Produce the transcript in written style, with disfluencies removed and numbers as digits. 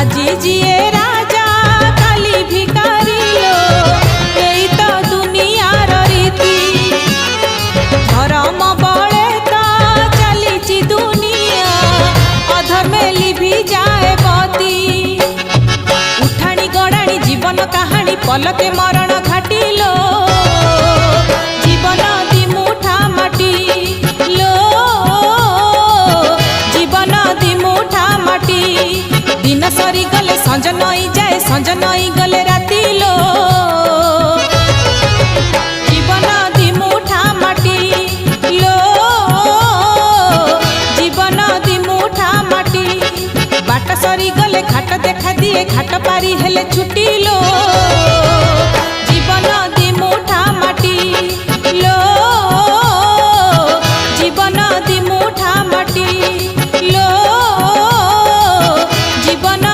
আজি জিয়ে রাজা কালি ভিকারি লো এই তো দুনিয়ার রীতি ধর্ম বলে তো চালিছি দুনিয়া অধর্মে লিভি যায় বতি উঠানি গড়ানি জীবন কাহানি পলকে মরণ ঘাটিলো জীবন দিমুঠা মাটি লো জীবন দিমুঠা মাটি दिन सरी गले संज नई जाए संज नई गले राति लो जीवन दिमुठा माटी लो जीवन दिमुठा माटी बाट सरी गले घाट देखा दिए घाट पारी हेले छुटी लो जीवन दिमुठा माटी।